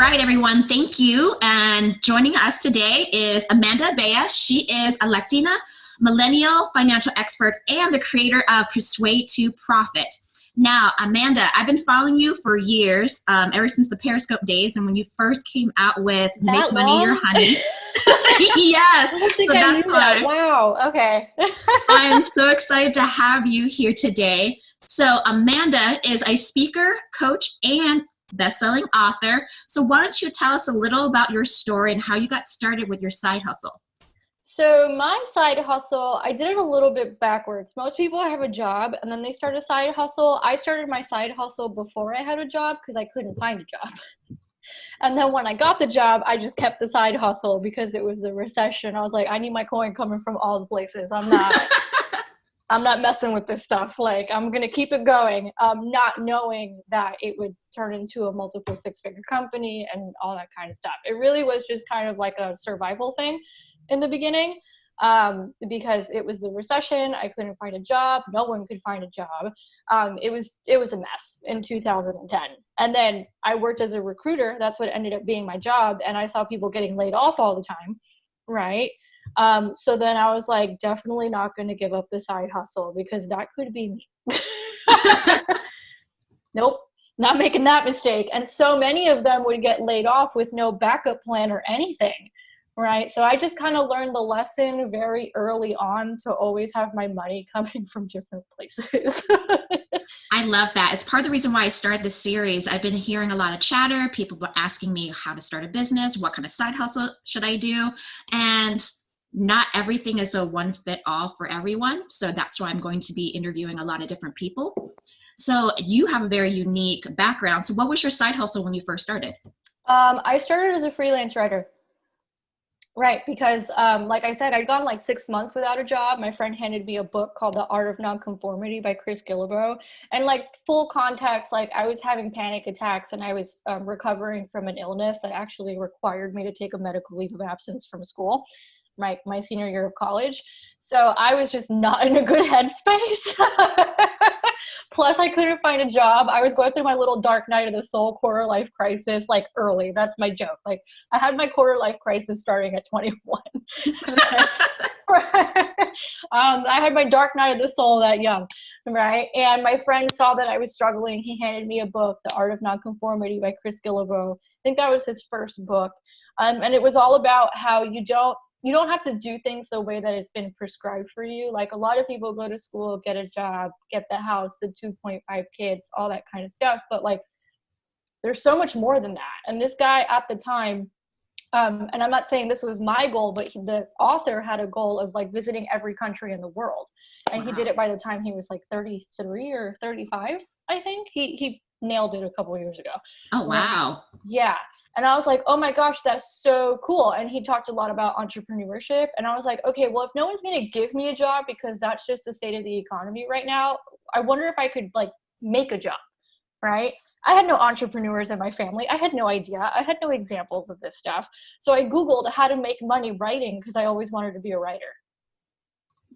right, everyone. Thank you. And joining us today is Amanda Abella. She is a Latina millennial financial expert and the creator of Persuade to Profit. Now, Amanda, I've been following you for years, ever since the Periscope days, and when you first came out with Make Money Your Honey. Yes, I don't think so I that's knew why that. Wow. Okay. I'm so excited to have you here today. So Amanda is a speaker, coach, and best-selling author. So why don't you tell us a little about your story and how you got started with your side hustle? So my side hustle, I did it a little bit backwards. Most people have a job and then they start a side hustle. I started my side hustle before I had a job because I couldn't find a job. And then when I got the job, I just kept the side hustle because it was the recession. I was like, I need my coin coming from all the places. I'm not messing with this stuff. Like, I'm going to keep it going, not knowing that it would turn into a multiple six-figure company and all that kind of stuff. It really was just kind of like a survival thing in the beginning, because it was the recession. I couldn't find a job. No one could find a job. It was a mess in 2010. And then I worked as a recruiter. That's what ended up being my job. And I saw people getting laid off all the time, right? So then I was like, definitely not going to give up the side hustle because that could be me. Nope, not making that mistake. And so many of them would get laid off with no backup plan or anything, right? So I just kind of learned the lesson very early on to always have my money coming from different places. I love that. It's part of the reason why I started this series. I've been hearing a lot of chatter. People were asking me how to start a business, what kind of side hustle should I do? And not everything is a one fit all for everyone. So that's why I'm going to be interviewing a lot of different people. So you have a very unique background. So what was your side hustle when you first started? I started as a freelance writer. Right, because like I said, I'd gone like 6 months without a job. My friend handed me a book called The Art of Nonconformity by Killebrew. And like full context, like I was having panic attacks and I was recovering from an illness that actually required me to take a medical leave of absence from school, my senior year of college. So I was just not in a good headspace. Plus, I couldn't find a job. I was going through my little dark night of the soul quarter life crisis, like early. That's my joke. Like I had my quarter life crisis starting at 21. I had my dark night of the soul that young, right? And my friend saw that I was struggling. He handed me a book, The Art of Nonconformity by Killebrew. I think that was his first book. And it was all about how you don't have to do things the way that it's been prescribed for you. Like a lot of people go to school, get a job, get the house, the 2.5 kids, all that kind of stuff. But like, there's so much more than that. And this guy at the time, and I'm not saying this was my goal, but the author had a goal of like visiting every country in the world. And He did it by the time he was like 33 or 35, I think. He nailed it a couple of years ago. Oh, wow. Yeah. And I was like, oh my gosh, that's so cool. And he talked a lot about entrepreneurship. And I was like, okay, well, if no one's going to give me a job because that's just the state of the economy right now, I wonder if I could like make a job, right? I had no entrepreneurs in my family. I had no idea. I had no examples of this stuff. So I Googled how to make money writing because I always wanted to be a writer.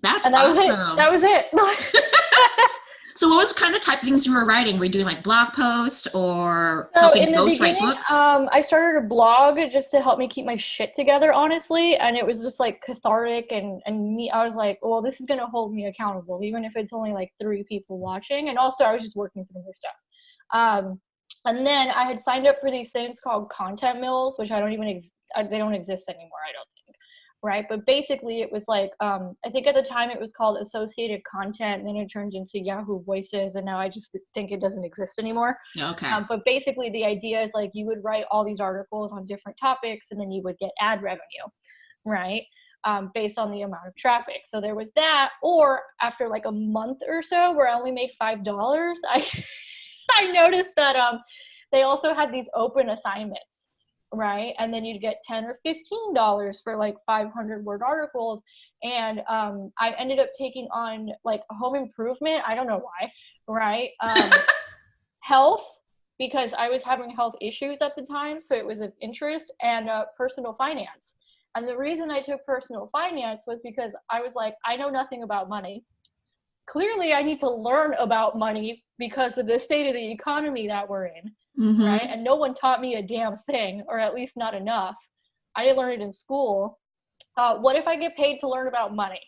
That's And that awesome. was it. That was it. So what was kind of type of things you were writing? Were you doing like blog posts or helping ghostwrite books? I started a blog just to help me keep my shit together, honestly. And it was just like cathartic and me. I was like, well, this is going to hold me accountable, even if it's only like 3 people watching. And also I was just working for my stuff. And then I had signed up for these things called content mills, which they don't exist anymore, I don't think. Right. But basically it was like, I think at the time it was called Associated Content, and then it turned into Yahoo Voices. And now I just think it doesn't exist anymore. Okay. But basically the idea is like you would write all these articles on different topics and then you would get ad revenue. Right. Based on the amount of traffic. So there was that. Or after like a month or so where I only made $5, I noticed that they also had these open assignments. Right. And then you'd get $10 or $15 for like 500 word articles. And I ended up taking on like home improvement. I don't know why. Right. Health, because I was having health issues at the time. So it was of interest, and personal finance. And the reason I took personal finance was because I was like, I know nothing about money. Clearly, I need to learn about money because of the state of the economy that we're in. right? Mm-hmm. And no one taught me a damn thing, or at least not enough. I didn't learn it in school. What if I get paid to learn about money?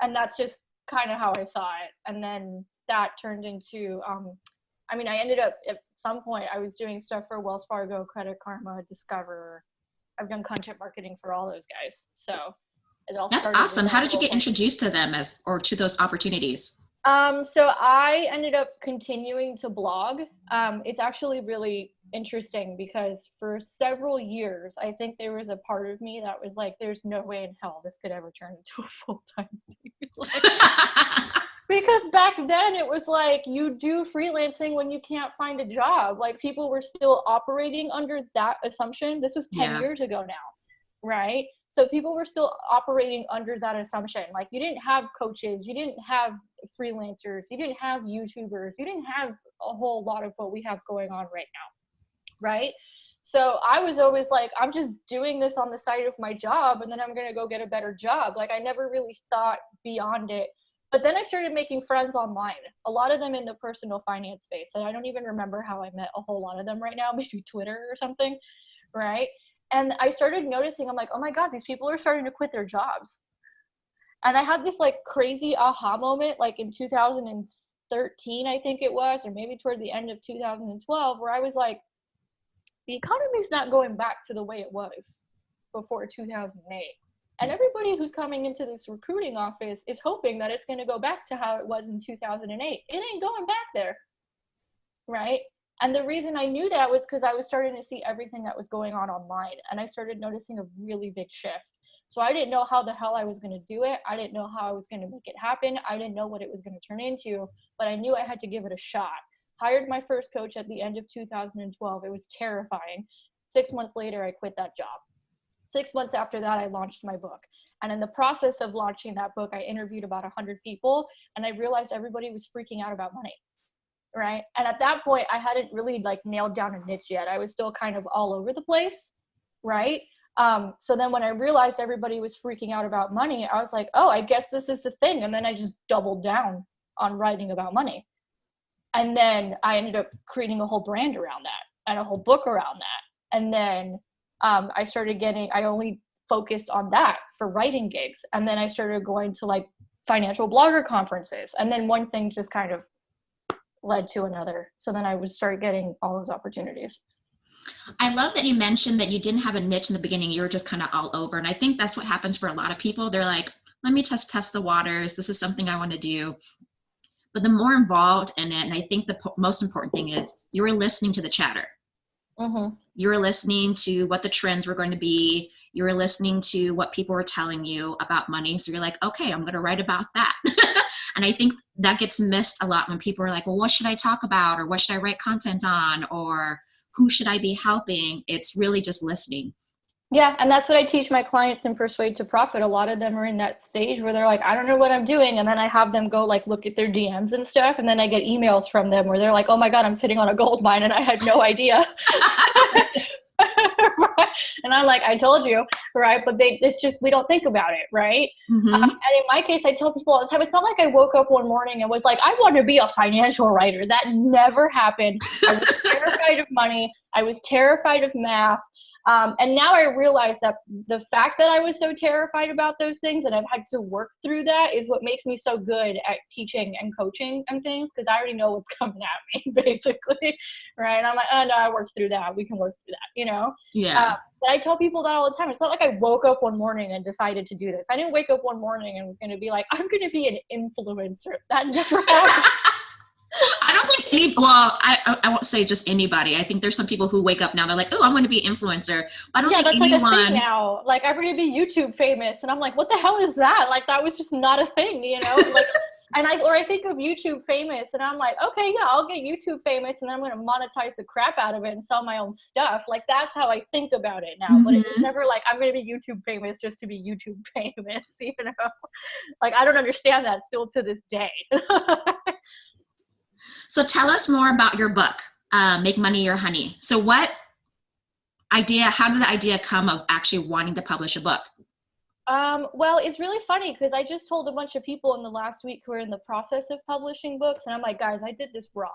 And that's just kind of how I saw it. And then that turned into, I ended up at some point, I was doing stuff for Wells Fargo, Credit Karma, Discover. I've done content marketing for all those guys. So it all That's started with awesome. How that did you little get thing. introduced to them or to those opportunities? So I ended up continuing to blog. It's actually really interesting because for several years, I think there was a part of me that was like, there's no way in hell this could ever turn into a full-time thing. Because back then it was like, you do freelancing when you can't find a job. Like, people were still operating under that assumption. This was 10 Yeah. years ago now, right? So people were still operating under that assumption. Like, you didn't have coaches, you didn't have freelancers, you didn't have YouTubers, you didn't have a whole lot of what we have going on right now, right? So I was always like, I'm just doing this on the side of my job, and then I'm going to go get a better job. Like, I never really thought beyond it. But then I started making friends online, a lot of them in the personal finance space. And I don't even remember how I met a whole lot of them right now, maybe Twitter or something, right? And I started noticing, I'm like, oh my God, these people are starting to quit their jobs. And I had this like crazy aha moment, like in 2013, I think it was, or maybe toward the end of 2012, where I was like, the economy's not going back to the way it was before 2008. And everybody who's coming into this recruiting office is hoping that it's going to go back to how it was in 2008. It ain't going back there, right? And the reason I knew that was because I was starting to see everything that was going on online, and I started noticing a really big shift. So I didn't know how the hell I was going to do it. I didn't know how I was going to make it happen. I didn't know what it was going to turn into, but I knew I had to give it a shot. Hired my first coach at the end of 2012. It was terrifying. 6 months later, I quit that job. 6 months after that, I launched my book. And in the process of launching that book, I interviewed about 100 people, and I realized everybody was freaking out about money, right? And at that point, I hadn't really like nailed down a niche yet. I was still kind of all over the place, right? So then when I realized everybody was freaking out about money, I was like, oh, I guess this is the thing. And then I just doubled down on writing about money. And then I ended up creating a whole brand around that and a whole book around that. And then I only focused on that for writing gigs. And then I started going to like financial blogger conferences. And then one thing just kind of led to another. So then I would start getting all those opportunities. I love that you mentioned that you didn't have a niche in the beginning. You were just kind of all over. And I think that's what happens for a lot of people. They're like, let me test the waters. This is something I want to do. But the more involved in it, and I think the most important thing is you were listening to the chatter. Mm-hmm. You were listening to what the trends were going to be. You were listening to what people were telling you about money. So you're like, okay, I'm going to write about that. And I think that gets missed a lot when people are like, well, what should I talk about? Or what should I write content on? Or who should I be helping? It's really just listening. Yeah, and that's what I teach my clients in Persuade to Profit. A lot of them are in that stage where they're like, I don't know what I'm doing. And then I have them go like look at their DMs and stuff. And then I get emails from them where they're like, oh my God, I'm sitting on a gold mine and I had no idea. And I'm like, I told you, right? But it's just, we don't think about it, right? Mm-hmm. And in my case, I tell people all the time, it's not like I woke up one morning and was like, I want to be a financial writer. That never happened. I was terrified of money. I was terrified of math. And now I realize that the fact that I was so terrified about those things and I've had to work through that is what makes me so good at teaching and coaching and things, because I already know what's coming at me, basically, right? And I'm like, oh, no, I worked through that. We can work through that, you know? Yeah. But I tell people that all the time. It's not like I woke up one morning and decided to do this. I didn't wake up one morning and was going to be like, I'm going to be an influencer. That never happened. I don't think I won't say just anybody. I think there's some people who wake up now, they're like, oh, I'm going to be an influencer. I don't think that's anyone... like a thing now. Like, I'm going to be YouTube famous. And I'm like, what the hell is that? Like, that was just not a thing, you know? Like, I think of YouTube famous and I'm like, okay, yeah, I'll get YouTube famous and then I'm going to monetize the crap out of it and sell my own stuff. Like, that's how I think about it now. Mm-hmm. But it was never like, I'm going to be YouTube famous just to be YouTube famous, you know? Like, I don't understand that still to this day. So tell us more about your book, Make Money Your Honey. So how did the idea come of actually wanting to publish a book? Well, it's really funny because I just told a bunch of people in the last week who are in the process of publishing books, and I'm like, guys, I did this wrong,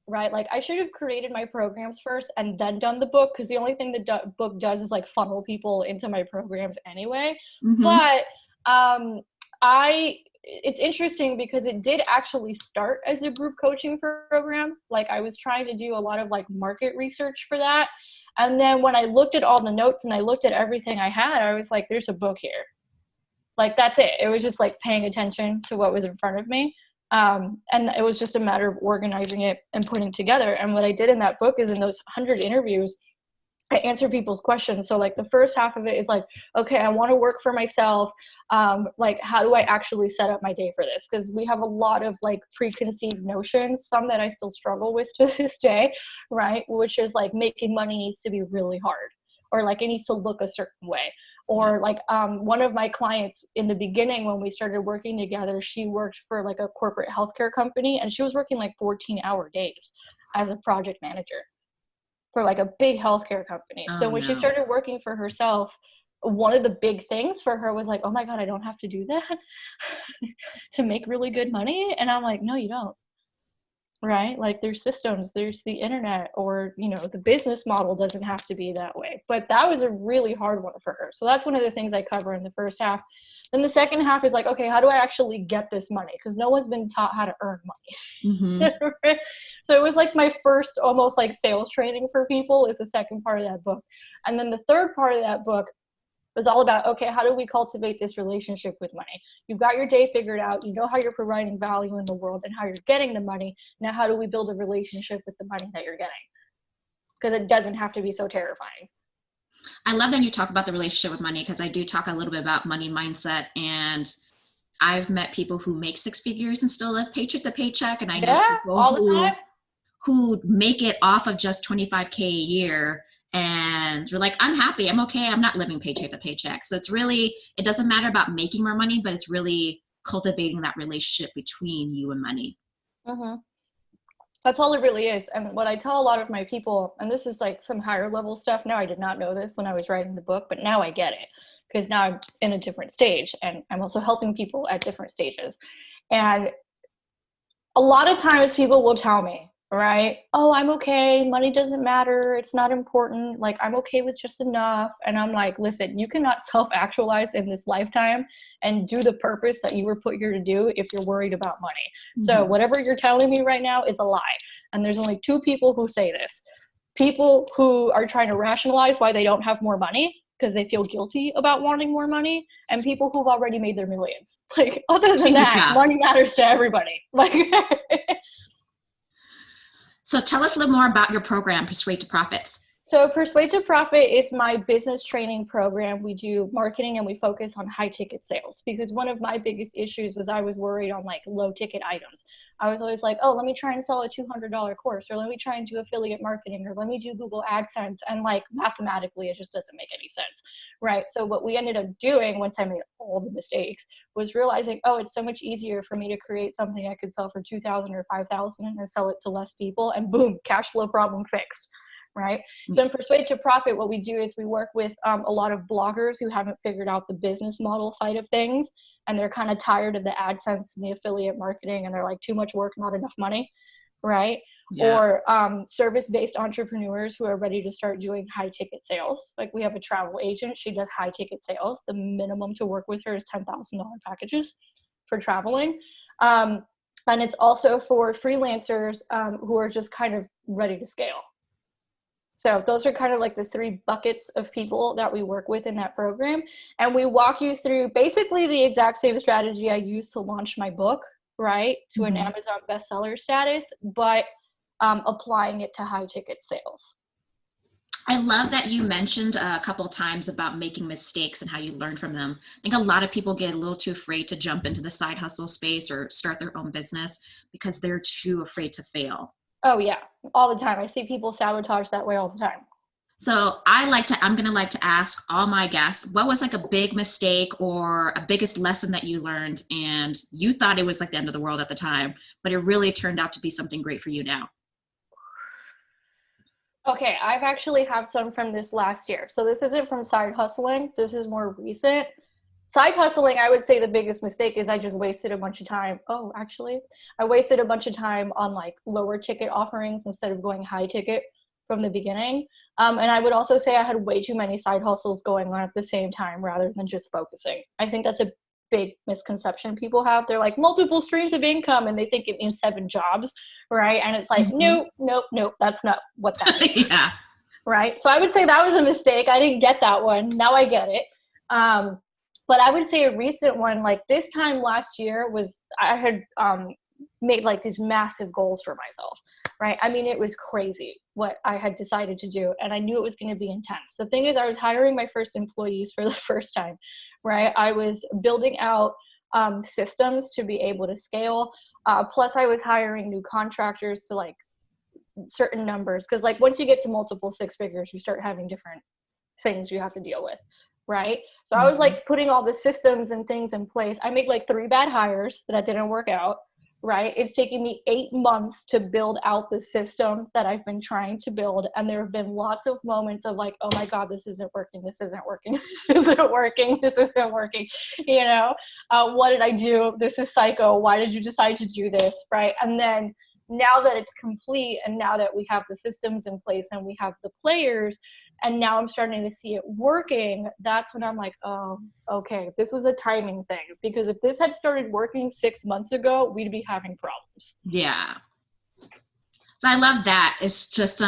right? Like I should have created my programs first and then done the book, because the only thing the book does is like funnel people into my programs anyway. Mm-hmm. But it's interesting because it did actually start as a group coaching program. Like I was trying to do a lot of like market research for that. And then when I looked at all the notes and I looked at everything I had, I was like, there's a book here. Like that's it. It was just like paying attention to what was in front of me. And it was just a matter of organizing it and putting together. And what I did in that book is, in those 100 interviews, I answer people's questions. So like the first half of it is like, okay, I want to work for myself. Like, how do I actually set up my day for this? Because we have a lot of like preconceived notions, some that I still struggle with to this day, right? Which is like making money needs to be really hard, or like it needs to look a certain way. Or like one of my clients in the beginning when we started working together, she worked for like a corporate healthcare company, and she was working like 14-hour days as a project manager for like a big healthcare company. Oh So when she no. started working for herself, one of the big things for her was like, oh my God, I don't have to do that to make really good money. And I'm like, no, you don't. Right? Like there's systems, there's the internet, or, you know, the business model doesn't have to be that way. But that was a really hard one for her. So that's one of the things I cover in the first half. Then the second half is like, okay, how do I actually get this money? Because no one's been taught how to earn money. Mm-hmm. So it was like my first almost like sales training for people is the second part of that book. And then the third part of that book was all about, okay, how do we cultivate this relationship with money? You've got your day figured out. You know how you're providing value in the world and how you're getting the money. Now, how do we build a relationship with the money that you're getting? Because it doesn't have to be so terrifying. I love that you talk about the relationship with money, because I do talk a little bit about money mindset, and I've met people who make six figures and still live paycheck to paycheck, and I know Yeah, people all the time. who make it off of just 25K a year, and they're like, I'm happy, I'm okay, I'm not living paycheck to paycheck. So it's really, it doesn't matter about making more money, but it's really cultivating that relationship between you and money. Mm-hmm. That's all it really is. And what I tell a lot of my people, and this is like some higher level stuff now, I did not know this when I was writing the book, but now I get it, because now I'm in a different stage and I'm also helping people at different stages. And a lot of times people will tell me, right, oh, I'm okay, money doesn't matter, it's not important, like I'm okay with just enough. And I'm like, listen, you cannot self-actualize in this lifetime and do the purpose that you were put here to do if you're worried about money. So whatever you're telling me right now is a lie. And there's only two people who say this: people who are trying to rationalize why they don't have more money because they feel guilty about wanting more money, and people who've already made their millions. Like, other than that, Yeah. money matters to everybody. Like, So tell us a little more about your program, Persuade to Profits. so Persuade to Profit is my business training program. We do marketing and we focus on high ticket sales, because one of my biggest issues was I was worried on like low ticket items. I was always like, oh, let me try and sell a $200 course, or let me try and do affiliate marketing, or let me do Google AdSense. And like mathematically, it just doesn't make any sense, right? So what we ended up doing once I made all the mistakes was realizing, oh, it's so much easier for me to create something I could sell for 2,000 or 5,000 and sell it to less people, and boom, cash flow problem fixed. Right. So in Persuade to Profit, what we do is we work with a lot of bloggers who haven't figured out the business model side of things, and they're kind of tired of the AdSense and the affiliate marketing, and they're like, too much work, not enough money. Right. Yeah. Or service-based entrepreneurs who are ready to start doing high ticket sales. Like we have a travel agent. She does high ticket sales. The minimum to work with her is $10,000 packages for traveling. And it's also for freelancers who are just kind of ready to scale. So those are kind of like the three buckets of people that we work with in that program. And we walk you through basically the exact same strategy I used to launch my book, right, to an Amazon bestseller status, but applying it to high ticket sales. I love that you mentioned a couple of times about making mistakes and how you learn from them. I think a lot of people get a little too afraid to jump into the side hustle space or start their own business because they're too afraid to fail. Oh yeah, all the time. I see people sabotage that way all the time. So I'm going to like to ask all my guests, what was like a big mistake or a biggest lesson that you learned and you thought it was like the end of the world at the time, but it really turned out to be something great for you now? Okay, I've actually have some from this last year. So this isn't from side hustling. This is more recent. Side hustling, I would say the biggest mistake is I just wasted a bunch of time. Oh, actually, I wasted a bunch of time on like lower ticket offerings instead of going high ticket from the beginning. And I would also say I had way too many side hustles going on at the same time rather than just focusing. I think that's a big misconception people have. They're like multiple streams of income and they think it means 7 jobs, right? And it's like, nope, nope, nope, that's not what that means. Yeah. Right? So I would say that was a mistake. I didn't get that one. Now I get it. But I would say a recent one, like this time last year, was I had made like these massive goals for myself, right? I mean, it was crazy what I had decided to do, and I knew it was going to be intense. The thing is, I was hiring my first employees for the first time, right? I was building out systems to be able to scale. Plus, I was hiring new contractors to like certain numbers, because like once you get to multiple 6 figures, you start having different things you have to deal with, right? So I was like putting all the systems and things in place. I made like 3 bad hires that didn't work out, right? It's taken me 8 months to build out the system that I've been trying to build, and there have been lots of moments of like, oh my god, this isn't working, this isn't working, this isn't working, this isn't working, you know? What did I do? This is psycho. Why did you decide to do this, right? And then now that it's complete, and now that we have the systems in place and we have the players, and now I'm starting to see it working, that's when I'm like, oh, okay, this was a timing thing. Because if this had started working 6 months ago, we'd be having problems. Yeah. So I love that. It's just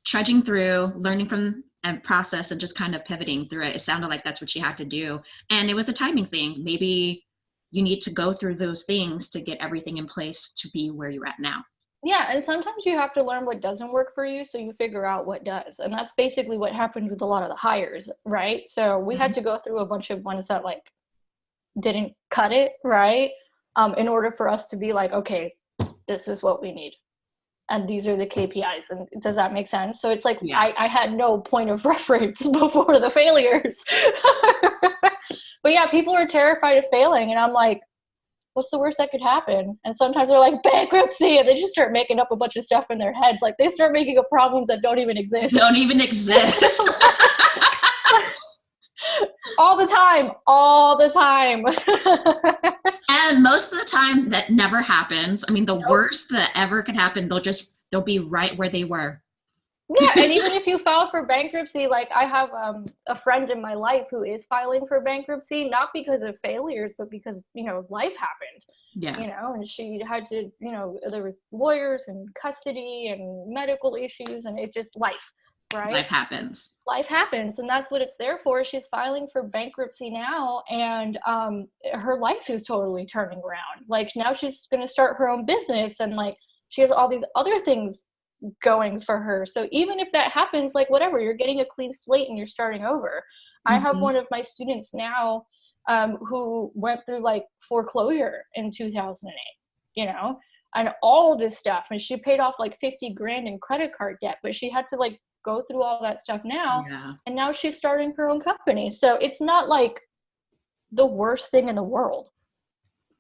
trudging through, learning from a process and just kind of pivoting through it. It sounded like that's what you had to do. And it was a timing thing. Maybe you need to go through those things to get everything in place to be where you're at now. Yeah, and sometimes you have to learn what doesn't work for you so you figure out what does. And that's basically what happened with a lot of the hires, right? So we had to go through a bunch of ones that like didn't cut it, right? In order for us to be like, okay, this is what we need. And these are the KPIs. And does that make sense? So it's like, yeah. I had no point of reference before the failures. But yeah, people are terrified of failing. And I'm like, what's the worst that could happen? And sometimes they're like, bankruptcy. And they just start making up a bunch of stuff in their heads. Like they start making up problems that don't even exist. Don't even exist. All the time. And most of the time that never happens. I mean, the worst that ever could happen, they'll be right where they were. Yeah, and even if you file for bankruptcy, like I have a friend in my life who is filing for bankruptcy, not because of failures, but because, life happened. Yeah. And she had to, there was lawyers and custody and medical issues, and it just life, right? Life happens. And that's what it's there for. She's filing for bankruptcy now, and her life is totally turning around. Like now she's going to start her own business, and like she has all these other things going for her. So even if that happens, like whatever, you're getting a clean slate and you're starting over. I have one of my students now who went through like foreclosure in 2008, and all this stuff, and she paid off like 50 grand in credit card debt, but she had to like go through all that stuff now. Yeah. And now she's starting her own company. So it's not like the worst thing in the world.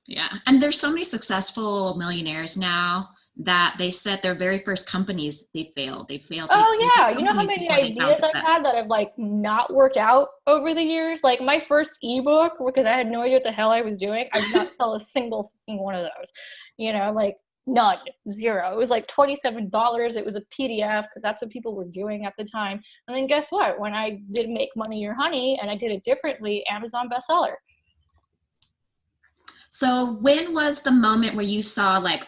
Yeah. And there's so many successful millionaires now that they said their very first companies, they failed. Oh yeah. You know how many ideas I've had that have like not worked out over the years? Like my first ebook, because I had no idea what the hell I was doing, I did not sell a single one of those, like none, zero. It was like $27. It was a PDF because that's what people were doing at the time. And then guess what? When I did Make Money Your Honey and I did it differently, Amazon bestseller. So when was the moment where you saw like,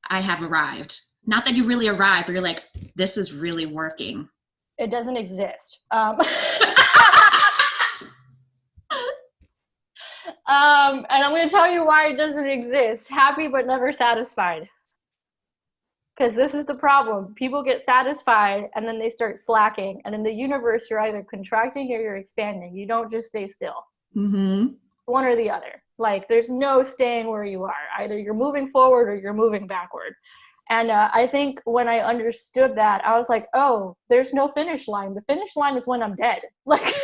I have arrived? Not that you really arrived, but you're like, this is really working. It doesn't exist. And I'm going to tell you why it doesn't exist. Happy but never satisfied. Because this is the problem. People get satisfied and then they start slacking. And in the universe, you're either contracting or you're expanding. You don't just stay still. Mm-hmm. One or the other. Like there's no staying where you are. Either you're moving forward or you're moving backward. And I think when I understood that, I was like, oh, there's no finish line. The finish line is when I'm dead. Like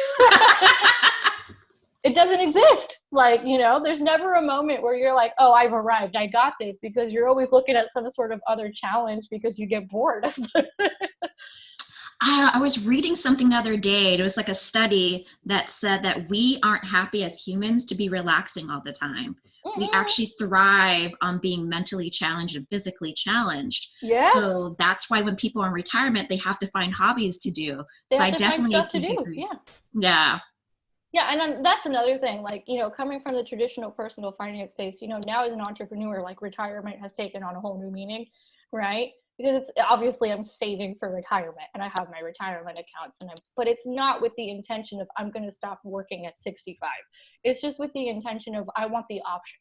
it doesn't exist. Like, there's never a moment where you're like, oh, I've arrived, I got this, because you're always looking at some sort of other challenge because you get bored. I was reading something the other day. It was like a study that said that we aren't happy as humans to be relaxing all the time. We Mm-mm. actually thrive on being mentally challenged and physically challenged. Yes. So that's why when people are in retirement, they have to find hobbies to do. They So have I to find definitely stuff to think do. agree. Yeah. Yeah. Yeah, and then that's another thing, like, coming from the traditional personal finance space, now as an entrepreneur, like retirement has taken on a whole new meaning, right? Because it's obviously I'm saving for retirement and I have my retirement accounts but it's not with the intention of I'm going to stop working at 65. It's just with the intention of I want the option,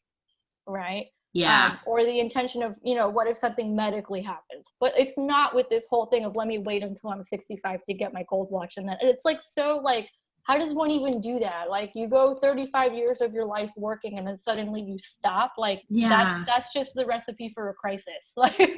right? Yeah. Or the intention of, what if something medically happens? But it's not with this whole thing of let me wait until I'm 65 to get my gold watch. And then it's like, so like, how does one even do that? Like you go 35 years of your life working and then suddenly you stop. Like Yeah. that's just the recipe for a crisis. Like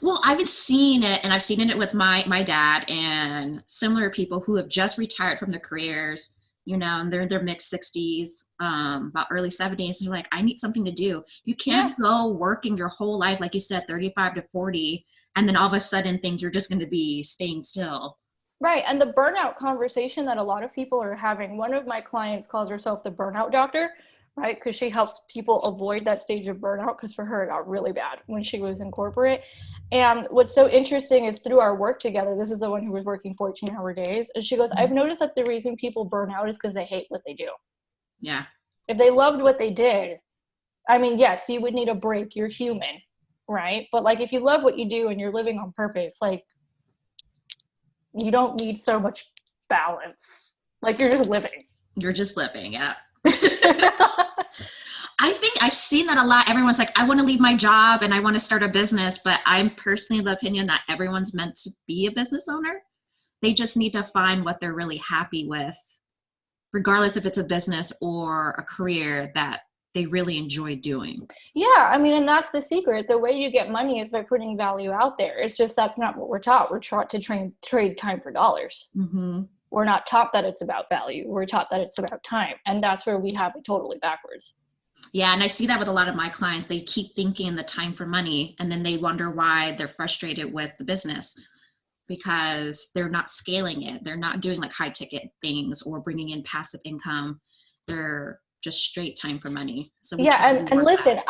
Well, I've been seeing it, and I've seen it with my dad and similar people who have just retired from their careers, and they're in their mid 60s, about early 70s. And you're like, I need something to do. You yeah. can't go working your whole life, like you said, 35 to 40, and then all of a sudden think you're just going to be staying still. Right. And the burnout conversation that a lot of people are having, one of my clients calls herself the Burnout Doctor, right? Because she helps people avoid that stage of burnout because for her it got really bad when she was in corporate. And what's so interesting is through our work together, this is the one who was working 14-hour days. And she goes, I've noticed that the reason people burn out is because they hate what they do. Yeah. If they loved what they did, I mean, yes, you would need a break. You're human, right? But like if you love what you do and you're living on purpose, like you don't need so much balance. Like you're just living. You're just living. Yeah. I think I've seen that a lot. Everyone's like, I want to leave my job and I want to start a business, but I'm personally of the opinion that everyone's meant to be a business owner. They just need to find what they're really happy with, regardless if it's a business or a career that they really enjoy doing. Yeah, I mean, and that's the secret. The way you get money is by putting value out there. It's just that's not what we're taught. We're taught to trade time for dollars. Mm-hmm. We're not taught that it's about value. We're taught that it's about time. And that's where we have it totally backwards. Yeah, and I see that with a lot of my clients. They keep thinking the time for money, and then they wonder why they're frustrated with the business because they're not scaling it. They're not doing like high ticket things or bringing in passive income. They're just straight time for money. So yeah, and listen,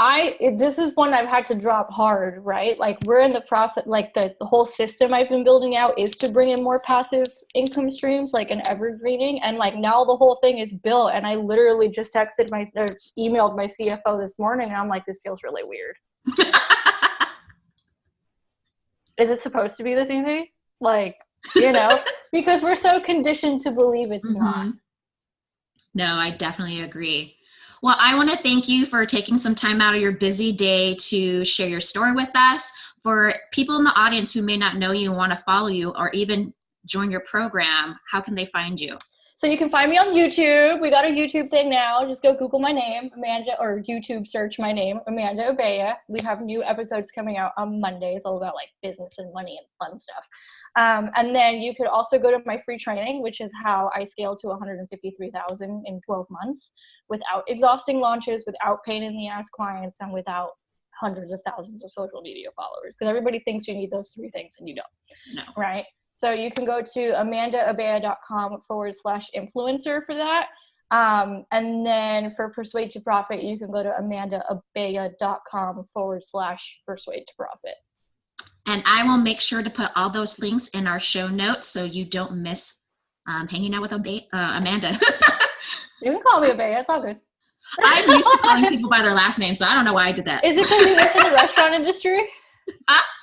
this is one I've had to drop hard, right? Like we're in the process, like the whole system I've been building out is to bring in more passive income streams, like an evergreening. And like now the whole thing is built. And I literally just emailed my CFO this morning, and I'm like, this feels really weird. Is it supposed to be this easy? Like, because we're so conditioned to believe it's not. No, I definitely agree. Well, I want to thank you for taking some time out of your busy day to share your story with us. For people in the audience who may not know you and want to follow you or even join your program, how can they find you? So you can find me on YouTube. We got a YouTube thing now. Just go Google my name, Amanda, or YouTube search my name, Amanda Abella. We have new episodes coming out on Mondays, all about like business and money and fun stuff. And then you could also go to my free training, which is how I scaled to 153,000 in 12 months without exhausting launches, without pain in the ass clients, and without hundreds of thousands of social media followers. Because everybody thinks you need those three things and you don't. No. Right? So you can go to amandaabella.com/influencer for that. And then for Persuade to Profit, you can go to amandaabella.com/persuade to profit. And I will make sure to put all those links in our show notes so you don't miss hanging out with Amanda. You can call me Abella. It's all good. I'm used to calling people by their last name, so I don't know why I did that. Is it because you work in the restaurant industry?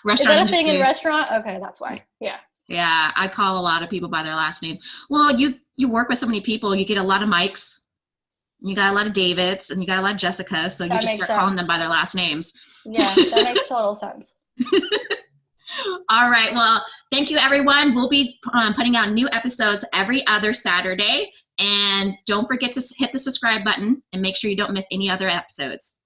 Restaurant Is that a thing in restaurant? Okay, that's why. Yeah. Yeah, I call a lot of people by their last name. Well, you work with so many people, you get a lot of Mikes, you got a lot of Davids, and you got a lot of Jessicas, so you just start calling them by their last names. Yeah, that makes total sense. All right. Well, thank you, everyone. We'll be putting out new episodes every other Saturday. And don't forget to hit the subscribe button and make sure you don't miss any other episodes.